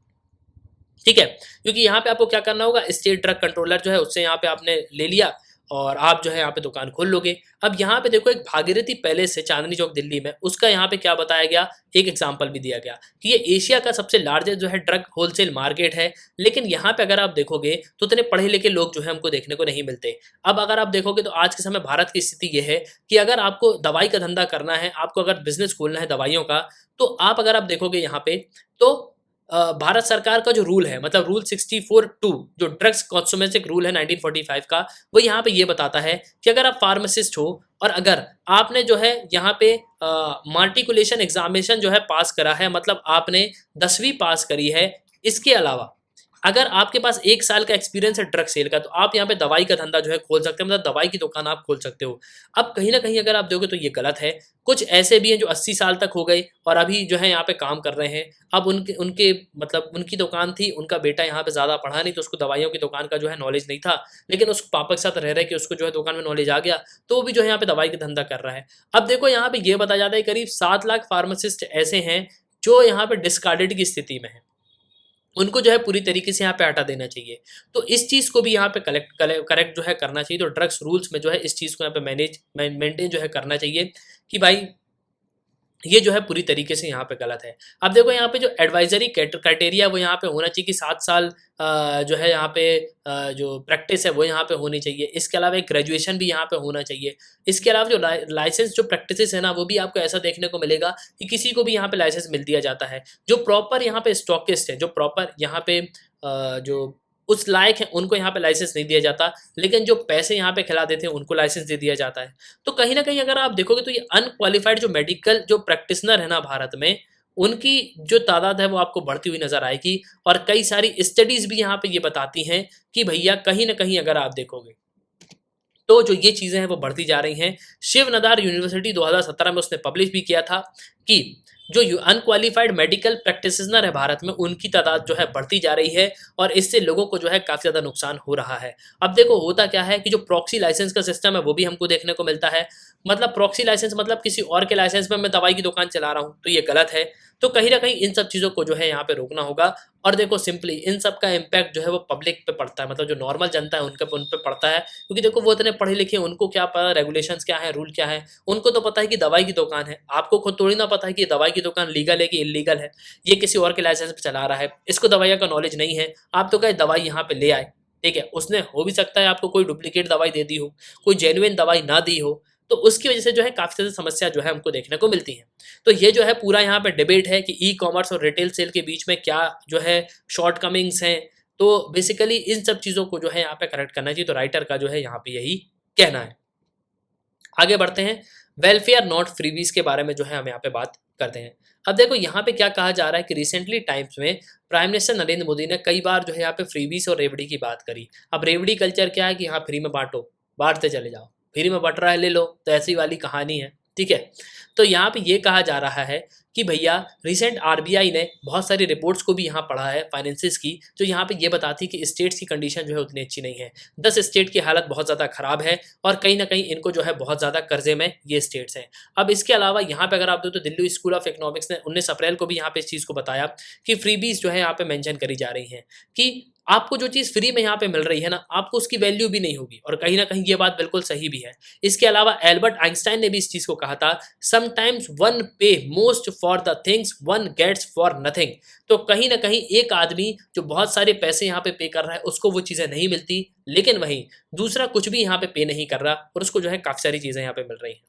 ठीक है, क्योंकि यहाँ पे आपको क्या करना होगा, स्टेट ड्रग कंट्रोलर जो है उससे यहाँ पे आपने ले लिया और आप जो है यहाँ पे दुकान खोल लोगे। अब यहाँ पे देखो एक भागीरथी पैलेस है चांदनी चौक दिल्ली में, उसका यहाँ पे क्या बताया गया, एक एग्जांपल भी दिया गया कि ये एशिया का सबसे लार्जेस्ट जो है ड्रग होलसेल मार्केट है। लेकिन यहाँ पे अगर आप देखोगे तो इतने पढ़े लिखे लोग जो है हमको देखने को नहीं मिलते। अब अगर आप देखोगे तो आज के समय भारत की स्थिति ये है कि अगर आपको दवाई का धंधा करना है, आपको अगर बिजनेस खोलना है दवाइयों का, तो आप अगर आप देखोगे यहाँ पे तो भारत सरकार का जो रूल है, मतलब रूल 64(2) जो ड्रग्स कॉन्सुमेसिक रूल है 1945 का, वो यहाँ पे ये बताता है कि अगर आप फार्मासिस्ट हो और अगर आपने जो है यहाँ पे मार्टिकुलेशन एग्जामिनेशन जो है पास करा है, मतलब आपने 10वीं पास करी है, इसके अलावा अगर आपके पास 1 साल का एक्सपीरियंस है ड्रग सेल का, तो आप यहाँ पे दवाई का धंधा जो है खोल सकते हैं, मतलब दवाई की दुकान आप खोल सकते हो। अब कहीं न कहीं अगर आप देखोगे तो ये गलत है। कुछ ऐसे भी हैं जो 80 साल तक हो गए और अभी जो है यहाँ पे काम कर रहे हैं। अब उनके उनके मतलब उनकी दुकान थी, उनका बेटा यहाँ पे ज़्यादा पढ़ा नहीं, तो उसको दवाइयों की दुकान का जो है नॉलेज नहीं था। लेकिन उस पापा के साथ रह के उसको जो है दुकान में नॉलेज आ गया, तो वो भी जो है यहाँ पे दवाई का धंधा कर रहा है। अब देखो यहाँ पे ये बताया जाता है करीब 7 लाख फार्मासिस्ट ऐसे हैं, जो यहाँ पे डिस्कार्डेड की स्थिति में हैं। उनको जो है पूरी तरीके से यहाँ पे हटा देना चाहिए। तो इस चीज़ को भी यहाँ पे करेक्ट जो है करना चाहिए। तो ड्रग्स रूल्स में जो है इस चीज़ को यहाँ पे मेंटेन जो है करना चाहिए कि भाई ये जो है पूरी तरीके से यहाँ पे गलत है। अब देखो यहाँ पे जो एडवाइज़री क्राइटेरिया वो यहाँ पे होना चाहिए कि 7 साल जो है यहाँ पे जो प्रैक्टिस है वो यहाँ पे होनी चाहिए। इसके अलावा एक ग्रेजुएशन भी यहाँ पे होना चाहिए। इसके अलावा जो लाइसेंस जो प्रैक्टिसेस है ना, वो भी आपको ऐसा देखने को मिलेगा कि किसी को भी यहाँ पे लाइसेंस मिल दिया जाता है। जो प्रॉपर यहाँ पे स्टॉकिस्ट है, जो प्रॉपर यहाँ पे जो उस लायक है, उनको यहाँ पे लाइसेंस नहीं दिया जाता। लेकिन जो पैसे यहाँ पे खिला देते हैं उनको लाइसेंस दे दिया जाता है। तो कहीं न कहीं अगर आप देखोगे तो ये अनक्वालिफाइड जो मेडिकल जो प्रैक्टिशनर है ना भारत में, उनकी जो तादाद है वो आपको बढ़ती हुई नज़र आएगी। और कई सारी स्टडीज़ भी यहाँ पे ये बताती हैं कि भैया कहीं न कहीं अगर आप देखोगे, तो जो ये चीज़ें हैं वो बढ़ती जा रही हैं। शिव नदार यूनिवर्सिटी 2017 में उसने पब्लिश भी किया था कि जो अनक्वालिफाइड मेडिकल प्रैक्टिशनर है भारत में, उनकी तादाद जो है बढ़ती जा रही है और इससे लोगों को जो है काफ़ी ज़्यादा नुकसान हो रहा है। अब देखो होता क्या है कि जो प्रॉक्सी लाइसेंस का सिस्टम है वो भी हमको देखने को मिलता है। मतलब प्रॉक्सी लाइसेंस मतलब किसी और के लाइसेंस में मैं दवाई की दुकान चला रहा हूँ, तो ये गलत है। तो कहीं न कहीं इन सब चीज़ों को जो है यहाँ पे रोकना होगा। और देखो सिंपली इन सब का इम्पैक्ट जो है वो पब्लिक पे पड़ता है, मतलब जो नॉर्मल जनता है उन पे पड़ता है। क्योंकि देखो वो इतने पढ़े लिखे हैं, उनको क्या पता रेगुलेशंस क्या है, रूल क्या है। उनको तो पता है कि दवाई की दुकान है। आपको खुद थोड़ी ना पता है कि ये दवाई की दुकान लीगल है कि इल्लीगल है। ये किसी और के लाइसेंस पे चला रहा है, इसको दवाइयों का नॉलेज नहीं है। आप तो कहे दवाई यहाँ पे ले आए, ठीक है। उसने हो भी सकता है आपको कोई डुप्लीकेट दवाई दे दी हो, कोई जेन्युइन दवाई ना दी हो। तो उसकी वजह से जो है काफ़ी ज़्यादा समस्या जो है हमको देखने को मिलती है। तो ये जो है पूरा यहाँ पे डिबेट है कि ई-कॉमर्स और रिटेल सेल के बीच में क्या जो है शॉर्टकमिंग्स हैं। तो बेसिकली इन सब चीज़ों को जो है यहाँ पे करेक्ट करना चाहिए। तो राइटर का जो है यहाँ पे यही कहना है। आगे बढ़ते हैं, वेलफेयर नॉट फ्रीबीज के बारे में जो है हम यहाँ पे बात करते हैं। अब देखो यहाँ पे क्या कहा जा रहा है कि रिसेंटली टाइम्स में प्राइम मिनिस्टर नरेंद्र मोदी ने कई बार जो है यहाँ पे फ्रीबीज और रेवड़ी की बात करी। अब रेवड़ी कल्चर क्या है कि यहाँ फ्री में बांटो, बांटते चले जाओ, फ्री में बट रहा है ले लो, तो ऐसी वाली कहानी है, ठीक है। तो यहाँ पे ये कहा जा रहा है कि भैया रिसेंट आरबीआई ने बहुत सारी रिपोर्ट्स को भी यहाँ पढ़ा है फाइनेंसिस की, जो यहाँ पे ये बताती है कि स्टेट्स की कंडीशन जो है उतनी अच्छी नहीं है। 10 स्टेट की हालत बहुत ज़्यादा खराब है और कहीं ना कहीं इनको जो है बहुत ज़्यादा कर्जे में ये स्टेट्स हैं। अब इसके अलावा यहाँ पे अगर आप दो तो दिल्ली स्कूल ऑफ इकोनॉमिक्स ने 19 अप्रैल को भी यहाँ पे इस चीज़ को बताया कि फ्रीबीज जो है यहाँ पे मेंशन करी जा रही हैं कि आपको जो चीज़ फ्री में यहाँ पे मिल रही है ना, आपको उसकी वैल्यू भी नहीं होगी। और कहीं ना कहीं ये बात बिल्कुल सही भी है। इसके अलावा एल्बर्ट आइंस्टाइन ने भी इस चीज़ को कहा था, sometimes one pay most for the things one gets for nothing. तो कहीं ना कहीं एक आदमी जो बहुत सारे पैसे यहाँ पे कर रहा है उसको वो चीज़ें नहीं मिलती, लेकिन वहीं दूसरा कुछ भी यहाँ पे नहीं कर रहा और उसको जो है काफ़ी सारी चीज़ें यहाँ पे मिल रही हैं।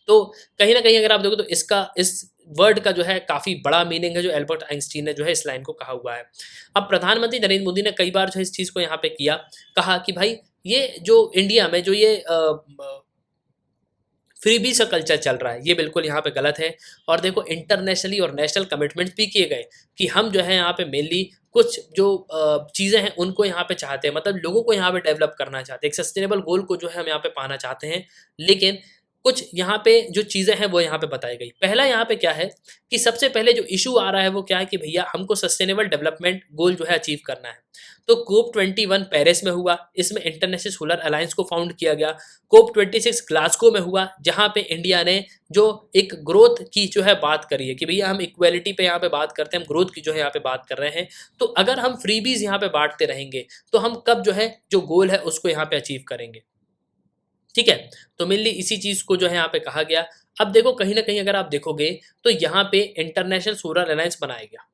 तो कहीं न कहीं अगर आप देखो तो इसका इस वर्ड का जो है काफ़ी बड़ा मीनिंग है, जो एल्बर्ट आइंस्टीन ने जो है इस लाइन को कहा हुआ है। अब प्रधानमंत्री नरेंद्र मोदी ने कई बार जो है इस चीज़ को यहाँ पे किया, कहा कि भाई ये जो इंडिया में जो ये फ्रीबी सा कल्चर चल रहा है, ये बिल्कुल यहाँ पे गलत है। और देखो इंटरनेशनली और नेशनल कमिटमेंट्स भी किए गए कि हम जो है यहाँ पे मेनली कुछ जो चीज़ें हैं उनको यहाँ पे चाहते हैं, मतलब लोगों को यहाँ पे डेवलप करना चाहते हैं, एक सस्टेनेबल गोल को जो है हम यहाँ पे पाना चाहते हैं। लेकिन कुछ यहाँ पे जो चीज़ें हैं वो यहाँ पे बताई गई। पहला यहाँ पे क्या है कि सबसे पहले जो इशू आ रहा है वो क्या है कि भैया हमको सस्टेनेबल डेवलपमेंट गोल जो है अचीव करना है। तो कोप 21 पेरिस में हुआ, इसमें इंटरनेशनल सोलर अलायंस को फाउंड किया गया। कोप 26 ग्लासगो में हुआ, जहाँ पे इंडिया ने जो एक ग्रोथ की जो है बात करी है कि भैया हम इक्वेलिटी पे यहाँ पे बात करते हैं, हम ग्रोथ की जो है यहाँ पे बात कर रहे हैं। तो अगर हम फ्रीबीज यहाँ पे बांटते रहेंगे तो हम कब जो है जो गोल है उसको यहाँ पे अचीव करेंगे, ठीक है। तो मेनली इसी चीज़ को जो है यहाँ पे कहा गया। अब देखो कहीं ना कहीं अगर आप देखोगे तो यहाँ पे इंटरनेशनल सोलर अलायंस बनाया गया,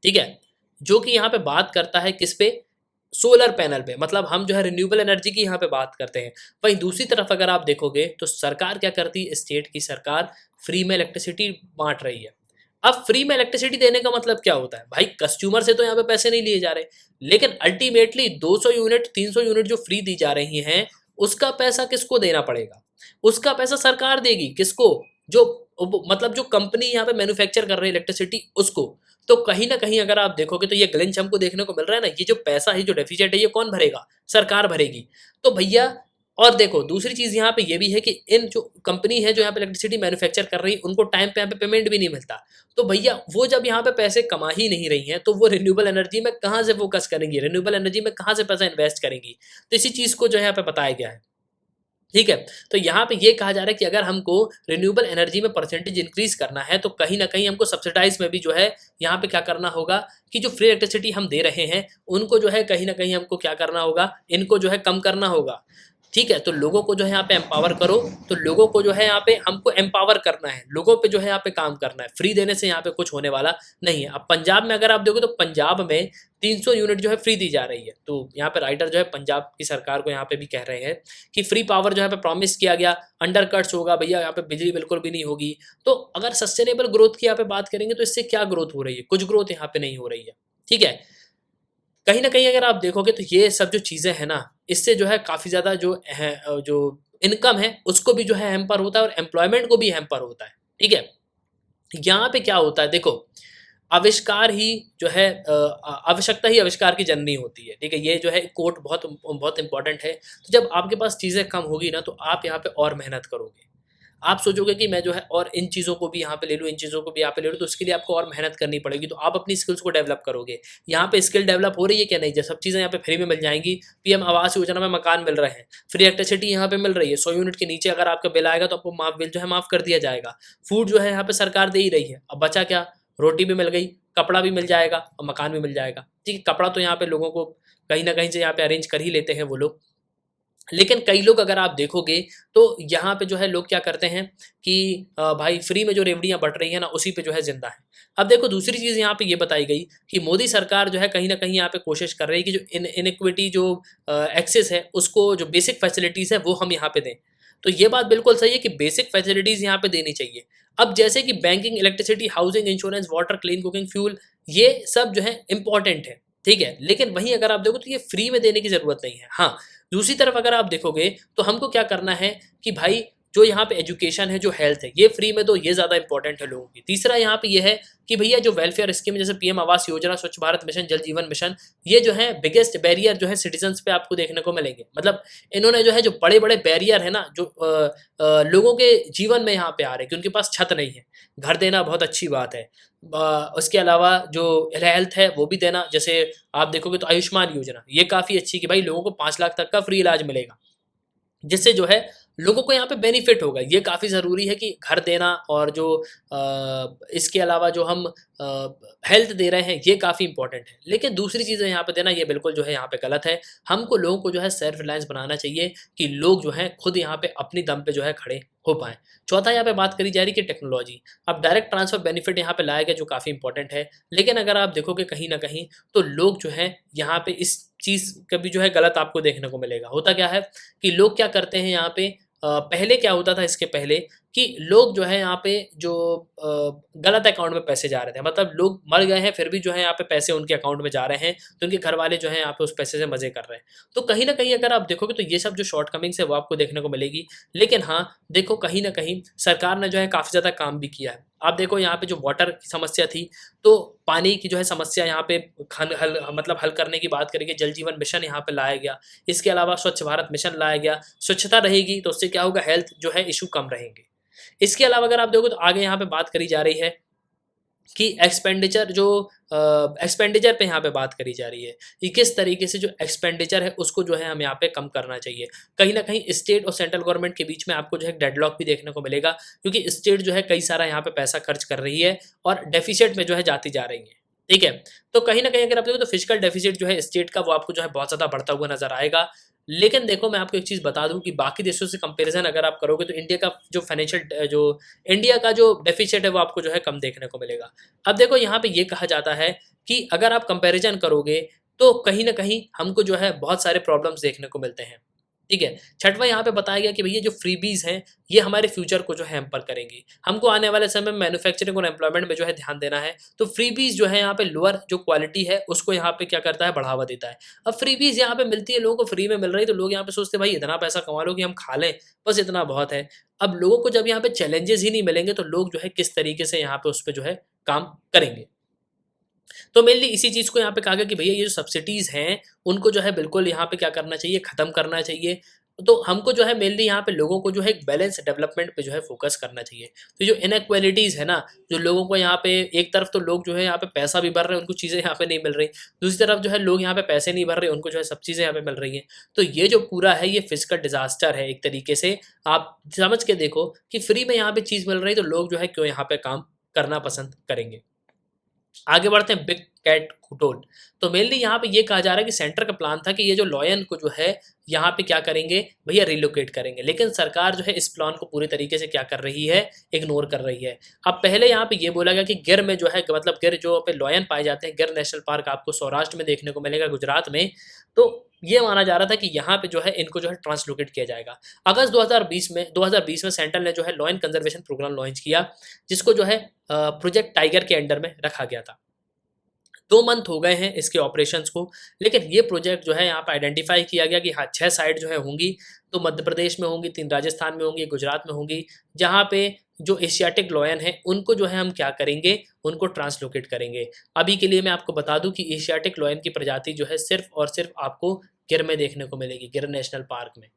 ठीक है, जो कि यहाँ पे बात करता है किस पे, सोलर पैनल पे, मतलब हम जो है रिन्यूएबल एनर्जी की यहाँ पे बात करते हैं। वहीं दूसरी तरफ अगर आप देखोगे तो सरकार क्या करती है, स्टेट की सरकार फ्री में इलेक्ट्रिसिटी बांट रही है। अब फ्री में इलेक्ट्रिसिटी देने का मतलब क्या होता है भाई, कस्टमर से तो यहाँ पे पैसे नहीं लिए जा रहे, लेकिन अल्टीमेटली 200 यूनिट 300 यूनिट जो फ्री दी जा रही हैं उसका पैसा किसको देना पड़ेगा, उसका पैसा सरकार देगी, किसको, जो मतलब जो कंपनी यहाँ पे मैन्युफैक्चर कर रही है इलेक्ट्रिसिटी उसको, तो कहीं ना कहीं अगर आप देखोगे तो ये ग्लिंच हमको देखने को मिल रहा है ना, ये जो पैसा है, जो डेफिसिट है, ये कौन भरेगा? सरकार भरेगी। तो भैया, और देखो दूसरी चीज यहाँ पे ये भी है कि इन जो कंपनी है जो यहाँ पे इलेक्ट्रिसिटी मैन्युफैक्चर कर रही है, उनको टाइम पे यहाँ पे पेमेंट भी नहीं मिलता। तो भैया वो जब यहाँ पे पैसे कमा ही नहीं रही हैं, तो वो रिन्यूएबल एनर्जी में कहाँ से फोकस करेंगी, रिन्यूएबल एनर्जी में कहाँ से पैसा इन्वेस्ट करेंगी? तो इसी चीज को जो है यहाँ पे बताया गया है। ठीक है, तो यहाँ पे ये कहा जा रहा है कि अगर हमको रिन्यूएबल एनर्जी में परसेंटेज इंक्रीज करना है, तो कहीं ना कहीं हमको सब्सिडाइज में भी जो है यहाँ पे क्या करना होगा कि जो फ्री इलेक्ट्रिसिटी हम दे रहे हैं उनको जो है कहीं ना कहीं हमको क्या करना होगा, इनको जो है कम करना होगा। ठीक है, तो लोगों को जो है यहाँ पे एम्पावर करो, तो लोगों को जो है यहाँ पे हमको एम्पावर करना है, लोगों पे जो है यहाँ पे काम करना है। फ्री देने से यहाँ पे कुछ होने वाला नहीं है। अब पंजाब में अगर आप देखो तो पंजाब में 300 यूनिट जो है फ्री दी जा रही है। तो यहाँ पे राइटर जो है पंजाब की सरकार को यहाँ पे भी कह रहे हैं कि फ्री पावर जो है पे प्रॉमिस किया गया, अंडर कट्स होगा भैया, यहाँ पे बिजली बिल्कुल भी नहीं होगी। तो अगर सस्टेनेबल ग्रोथ की यहाँ पे बात करेंगे तो इससे क्या ग्रोथ हो रही है? कुछ ग्रोथ यहाँ पे नहीं हो रही है। ठीक है, कहीं ना कहीं अगर आप देखोगे तो ये सब जो चीज़ें हैं ना, इससे जो है काफ़ी ज़्यादा जो है जो इनकम है उसको भी जो है हैम्पर होता है और एम्प्लॉयमेंट को भी हैम्पर होता है। ठीक है, यहाँ पे क्या होता है देखो, आविष्कार ही जो है आवश्यकता ही आविष्कार की जननी होती है। ठीक है, ये जो है कोट बहुत बहुत इंपॉर्टेंट है। तो जब आपके पास चीज़ें कम होगी ना, तो आप यहाँ पे और मेहनत करोगे। आप सोचोगे कि मैं जो है और इन चीज़ों को भी यहाँ पे ले लूँ, इन चीज़ों को भी यहाँ पे ले लूँ, तो उसके लिए आपको और मेहनत करनी पड़ेगी। तो आप अपनी स्किल्स को डेवलप करोगे। यहाँ पे स्किल डेवलप हो रही है क्या? नहीं, जब सब चीज़ें यहाँ पे फ्री में मिल जाएंगी, पीएम आवास योजना में मकान मिल रहे हैं, फ्री इलेक्ट्रिसिटी यहाँ पे मिल रही है, 100 यूनिट के नीचे अगर आपका बिल आएगा तो आपको माफ बिल जो है माफ़ कर दिया जाएगा। फूड जो है यहाँ पे सरकार दे ही रही है। अब बचा क्या? रोटी भी मिल गई, कपड़ा भी मिल जाएगा और मकान भी मिल जाएगा। ठीक है, कपड़ा तो यहाँ पे लोगों को कहीं ना कहीं से यहाँ पे अरेंज कर ही लेते हैं वो लोग। लेकिन कई लोग अगर आप देखोगे तो यहाँ पे जो है लोग क्या करते हैं कि भाई फ्री में जो रेवड़ियाँ बँट रही हैं ना, उसी पे जो है ज़िंदा है। अब देखो दूसरी चीज़ यहाँ पे ये बताई गई कि मोदी सरकार जो है कहीं न कहीं यहाँ पे कोशिश कर रही है कि जो इनइक्विटी जो एक्सेस है, उसको जो बेसिक फैसिलिटीज़ है वो हम यहाँ पे दें। तो ये बात बिल्कुल सही है कि बेसिक फैसिलिटीज़ यहाँ पे देनी चाहिए। अब जैसे कि banking, electricity, housing, insurance, water, clean cooking, fuel, ये सब जो है इम्पोर्टेंट है। ठीक है, लेकिन वहीं अगर आप देखो तो ये फ्री में देने की ज़रूरत नहीं है। हाँ, दूसरी तरफ अगर आप देखोगे तो हमको क्या करना है कि भाई जो यहाँ पे एजुकेशन है, जो हेल्थ है, ये फ्री में दो, ये ज़्यादा इंपॉर्टेंट है लोगों की। तीसरा यहाँ पे ये है कि भैया जो वेलफेयर स्कीम जैसे पीएम आवास योजना, स्वच्छ भारत मिशन, जल जीवन मिशन, ये जो है बिगेस्ट बैरियर जो है सिटीजन्स पे आपको देखने को मिलेंगे। मतलब इन्होंने जो है जो बड़े बड़े बैरियर है ना, जो लोगों के जीवन में यहाँ पे आ रहे हैं कि उनके पास छत नहीं है। घर देना बहुत अच्छी बात है। उसके अलावा जो हेल्थ है वो भी देना, जैसे आप देखोगे तो आयुष्मान योजना ये काफ़ी अच्छी कि भाई लोगों को 5 लाख तक का फ्री इलाज मिलेगा, जिससे जो है लोगों को यहाँ पे बेनिफिट होगा। ये काफ़ी ज़रूरी है कि घर देना, और जो इसके अलावा जो हम हेल्थ दे रहे हैं ये काफ़ी इंपॉर्टेंट है। लेकिन दूसरी चीज़ें यहाँ पे देना ये बिल्कुल जो है यहाँ पे गलत है। हमको लोगों को जो है सेल्फ रिलायंस बनाना चाहिए कि लोग जो हैं खुद यहाँ पे अपनी दम पे जो है खड़े हो पाएँ। चौथा यहाँ पे बात करी जा रही है कि टेक्नोलॉजी। अब डायरेक्ट ट्रांसफ़र बेनिफिट यहाँ पे लाया गया जो काफ़ी इंपॉर्टेंट है। लेकिन अगर आप देखोगे कहीं न कहीं तो लोग जो हैं यहाँ पे इस चीज़ का भी जो है गलत आपको देखने को मिलेगा। होता क्या है कि लोग क्या करते हैं यहाँ पे, पहले क्या होता था इसके पहले कि लोग जो है यहाँ पे जो गलत अकाउंट में पैसे जा रहे थे, मतलब लोग मर गए हैं फिर भी जो है यहाँ पे पैसे उनके अकाउंट में जा रहे हैं, तो उनके घर वाले जो हैं यहाँ पे उस पैसे से मज़े कर रहे हैं। तो कहीं न कहीं अगर आप देखोगे तो ये सब जो शॉर्टकमिंग्स है वो आपको देखने को मिलेगी। लेकिन हाँ, देखो कहीं न कहीं सरकार ने जो है काफ़ी ज़्यादा काम भी किया है। आप देखो यहाँ पे जो वाटर की समस्या थी, तो पानी की जो है समस्या यहाँ पे हल करने की बात करेंगे, जल जीवन मिशन यहाँ पे लाया गया। इसके अलावा स्वच्छ भारत मिशन लाया गया। स्वच्छता रहेगी तो उससे क्या होगा, हेल्थ जो है इश्यू कम रहेंगे। इसके अलावा अगर आप देखोगे तो आगे यहाँ पे बात करी जा रही है कि एक्सपेंडिचर पे यहाँ पे बात करी जा रही है कि किस तरीके से जो एक्सपेंडिचर है उसको जो है हम यहाँ पे कम करना चाहिए। कहीं ना कहीं स्टेट और सेंट्रल गवर्नमेंट के बीच में आपको जो है डेडलॉक भी देखने को मिलेगा, क्योंकि स्टेट जो है कई सारा यहाँ पे पैसा खर्च कर रही है और डेफिसिट में जो है जाती जा रही है। ठीक है, तो कहीं ना कहीं अगर आप देखो तो फिजिकल डेफिसिट जो है स्टेट का वो आपको जो है बहुत ज़्यादा बढ़ता हुआ नजर आएगा। लेकिन देखो मैं आपको एक चीज़ बता दूं कि बाकी देशों से कंपैरिजन अगर आप करोगे तो इंडिया का जो डेफिसिट है वो आपको जो है कम देखने को मिलेगा। अब देखो यहाँ पे ये कहा जाता है कि अगर आप कंपैरिजन करोगे तो कहीं ना कहीं हमको जो है बहुत सारे प्रॉब्लम्स देखने को मिलते हैं। ठीक है। छठवां यहाँ पे बताया गया कि भैया जो फ्रीबीज हैं ये हमारे फ्यूचर को जो है हैम्पर करेंगी। हमको आने वाले समय में मैन्युफैक्चरिंग और एम्प्लॉयमेंट में जो है ध्यान देना है। तो फ्रीबीज जो है यहाँ पे लोअर जो क्वालिटी है उसको यहाँ पे क्या करता है, बढ़ावा देता है। अब फ्रीबीज यहाँ पे मिलती है, लोगों को फ्री में मिल रही है, तो लोग यहाँ पे सोचते हैं भाई इतना पैसा कमा लो कि हम खा लें, बस इतना बहुत है। अब लोगों को जब यहाँ पे चैलेंजेस ही नहीं मिलेंगे तो लोग जो है किस तरीके से यहाँ पे उस पे जो है काम करेंगे। तो मेनली इसी चीज़ को यहाँ पे कहा गया कि भैया ये जो सब्सिडीज़ हैं, उनको जो है बिल्कुल यहाँ पे क्या करना चाहिए, ख़त्म करना चाहिए। तो हमको जो है मेनली यहाँ पे लोगों को जो है एक बैलेंस डेवलपमेंट पे जो है फ़ोकस करना चाहिए। तो जो इनइक्वालिटीज़ है ना, जो लोगों को यहाँ पे एक तरफ तो लोग जो है यहाँ पे पैसा भी भर रहे हैं, उनको चीज़ें यहाँ पे नहीं मिल रही। दूसरी तरफ जो है लोग यहाँ पे पैसे नहीं भर रहे, उनको जो है सब चीज़ें यहाँ पे मिल रही हैं। तो ये जो पूरा है ये फिस्कल डिज़ास्टर है एक तरीके से। आप समझ के देखो कि फ्री में यहाँ पे चीज़ मिल रही है तो लोग जो है क्यों यहाँ पे काम करना पसंद करेंगे। आगे बढ़ते हैं बिग कैट खुटोल। तो मेनली यहाँ पे ये कहा जा रहा है कि सेंटर का प्लान था कि ये जो लॉयन को जो है यहाँ पे क्या करेंगे भैया, रिलोकेट करेंगे, लेकिन सरकार जो है इस प्लान को पूरी तरीके से क्या कर रही है, इग्नोर कर रही है। अब पहले यहाँ पे ये बोला गया कि गिर में जो है मतलब गिर जो पे लॉयन पाए जाते हैं, गिर नेशनल पार्क आपको सौराष्ट्र में देखने को मिलेगा, गुजरात में। तो ये माना जा रहा था कि यहाँ पे जो है इनको जो है ट्रांसलोकेट किया जाएगा। अगस्त 2020 में सेंटर ने जो है लॉयन कंजर्वेशन प्रोग्राम लॉन्च किया, जिसको जो है प्रोजेक्ट टाइगर के अंडर में रखा गया था। 2 मंथ हो गए हैं इसके ऑपरेशंस को, लेकिन ये प्रोजेक्ट जो है यहाँ पे आइडेंटिफाई किया गया कि हाँ 6 साइट जो है होंगी। तो मध्य प्रदेश में होंगी, 3 राजस्थान में होंगी, गुजरात में होंगी, जहाँ पे जो एशियाटिक लॉयन है उनको जो है हम क्या करेंगे, उनको ट्रांसलोकेट करेंगे। अभी के लिए मैं आपको बता दूं कि एशियाटिक लॉयन की प्रजाति जो है सिर्फ और सिर्फ आपको गिर में देखने को मिलेगी, गिर नेशनल पार्क में।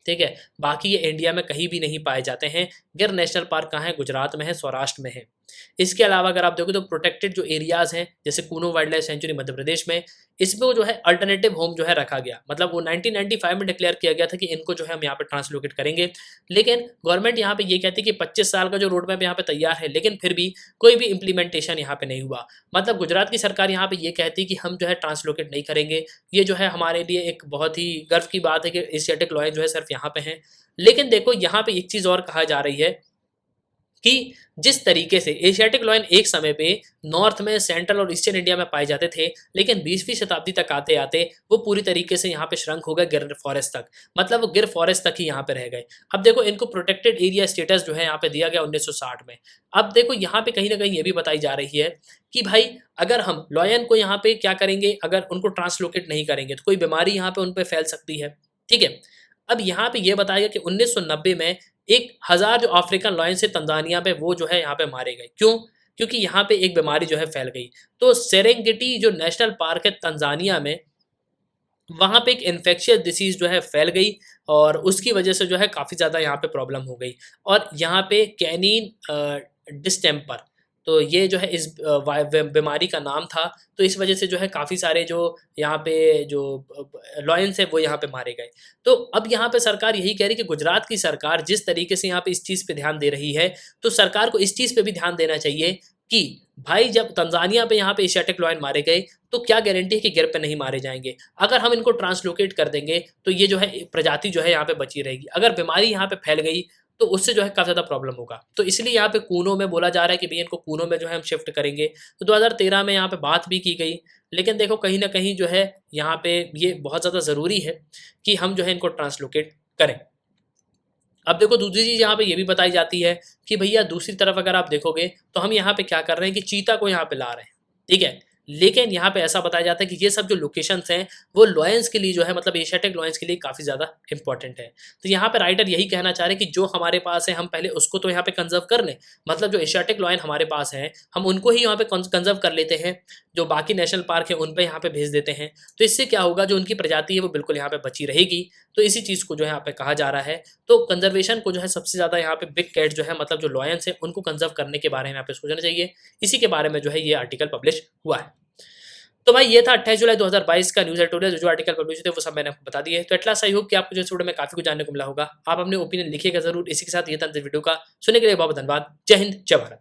ठीक है, बाकी ये इंडिया में कहीं भी नहीं पाए जाते हैं। गिर नेशनल पार्क कहाँ है, गुजरात में है, सौराष्ट्र में है। इसके अलावा अगर आप देखो तो प्रोटेक्टेड जो एरियाज हैं जैसे Kuno wild life sanctuary Madhya Pradesh में, इसमें वो जो है अल्टरनेटिव होम जो है रखा गया। मतलब वो 1995 में डिक्लेयर किया गया था कि इनको जो है हम यहाँ पे ट्रांसलोकेट करेंगे, लेकिन गवर्नमेंट यहाँ पे ये कहती है कि 25 साल का जो रोड मैप यहाँ पे तैयार है, लेकिन फिर भी कोई भी इंप्लीमेंटेशन यहाँ पे नहीं हुआ। मतलब गुजरात की सरकार यहाँ पे ये कहती है कि हम जो है ट्रांसलोकेट नहीं करेंगे। ये जो है हमारे लिए एक बहुत ही गर्व की बात है कि एशियाटिक लॉयन जो है सिर्फ यहाँ पे हैं। लेकिन देखो यहाँ पे एक चीज़ और कहा जा रही है कि जिस तरीके से एशियाटिक लॉयन एक समय पे नॉर्थ में, सेंट्रल और ईस्टर्न इंडिया में पाए जाते थे, लेकिन 20वीं शताब्दी तक आते आते वो पूरी तरीके से यहाँ पे श्रंक हो गए गिर फॉरेस्ट तक। मतलब वो गिर फॉरेस्ट तक ही यहाँ पे रह गए। अब देखो इनको प्रोटेक्टेड एरिया स्टेटस जो है यहाँ पे दिया गया 1960 में। अब देखो यहाँ पे कहीं ना कहीं ये भी बताई जा रही है कि भाई अगर हम लॉयन को यहाँ पे क्या करेंगे, अगर उनको ट्रांसलोकेट नहीं करेंगे तो कोई बीमारी यहाँ पे उन पर फैल सकती है। ठीक है, अब यहाँ पे ये बताया गया कि 1990 में 1000 जो अफ्रीकन लॉयन से तंजानिया पे वो जो है यहाँ पे मारे गए। क्यों? क्योंकि यहाँ पे एक बीमारी जो है फैल गई। तो सेरेंगेटी जो नेशनल पार्क है तंजानिया में, वहाँ पे एक इन्फेक्शियस डिसीज़ जो है फैल गई और उसकी वजह से जो है काफ़ी ज़्यादा यहाँ पे प्रॉब्लम हो गई। और यहाँ पे कैनिन डिस्टेम्पर, तो ये जो है इस बीमारी का नाम था। तो इस वजह से जो है काफ़ी सारे जो यहाँ पे जो लॉयंस है वो यहाँ पे मारे गए। तो अब यहाँ पे सरकार यही कह रही है कि गुजरात की सरकार जिस तरीके से यहाँ पे इस चीज़ पे ध्यान दे रही है, तो सरकार को इस चीज़ पे भी ध्यान देना चाहिए कि भाई जब तंजानिया पे यहाँ पे एशियाटिक लॉयन मारे गए, तो क्या गारंटी है कि गिर पे नहीं मारे जाएंगे। अगर हम इनको ट्रांसलोकेट कर देंगे तो ये जो है प्रजाति जो है यहाँ पे बची रहेगी। अगर बीमारी यहाँ पे फैल गई तो उससे जो है काफ़ी ज़्यादा प्रॉब्लम होगा। तो इसलिए यहाँ पे कूनो में बोला जा रहा है कि भैया इनको कूनो में जो है हम शिफ्ट करेंगे। तो 2013 में यहाँ पे बात भी की गई, लेकिन देखो कहीं ना कहीं जो है यहाँ पे ये बहुत ज़्यादा ज़रूरी है कि हम जो है इनको ट्रांसलोकेट करें। अब देखो दूसरी चीज़ यहाँ पे ये भी बताई जाती है कि भैया दूसरी तरफ अगर आप देखोगे तो हम यहाँ पे क्या कर रहे हैं कि चीता को यहाँ पे ला रहे हैं। ठीक है, लेकिन यहाँ पे ऐसा बताया जाता है कि ये सब जो लोकेशंस हैं वो लॉयंस के लिए जो है मतलब एशियाटिक लॉयंस के लिए काफ़ी ज़्यादा इंपॉर्टेंट है। तो यहाँ पे राइटर यही कहना चाह रहे हैं कि जो हमारे पास है हम पहले उसको तो यहाँ पे कंजर्व कर लें। मतलब जो एशियाटिक लॉयन हमारे पास हैं हम उनको ही यहाँ पे कंजर्व कर लेते हैं, जो बाकी नेशनल पार्क है उन पे यहाँ पे भेज देते हैं। तो इससे क्या होगा, जो उनकी प्रजाति है वो बिल्कुल यहाँ पे बची रहेगी। तो इसी चीज़ को जो है यहाँ पे कहा जा रहा है। तो कंजर्वेशन को जो है सबसे ज़्यादा यहाँ पे बिग कैट जो है मतलब जो लॉयंस है उनको कंजर्व करने के बारे में यहाँ पे सोचना चाहिए। इसी के बारे में जो है ये आर्टिकल पब्लिश हुआ है। तो भाई ये था 28 जुलाई 2022 का न्यूज़ एडिटोरियल। जो आर्टिकल पब्लिश थे वो सब मैंने आपको बता दिए। तो एटलास आई होप कि आपको जो इस वीडियो में काफ़ी कुछ जानने को मिला होगा। आप अपने ओपिनियन लिखिएगा जरूर। इसी के साथ ये था वीडियो का, सुनने के लिए बहुत धन्यवाद। जय हिंद, जय भारत।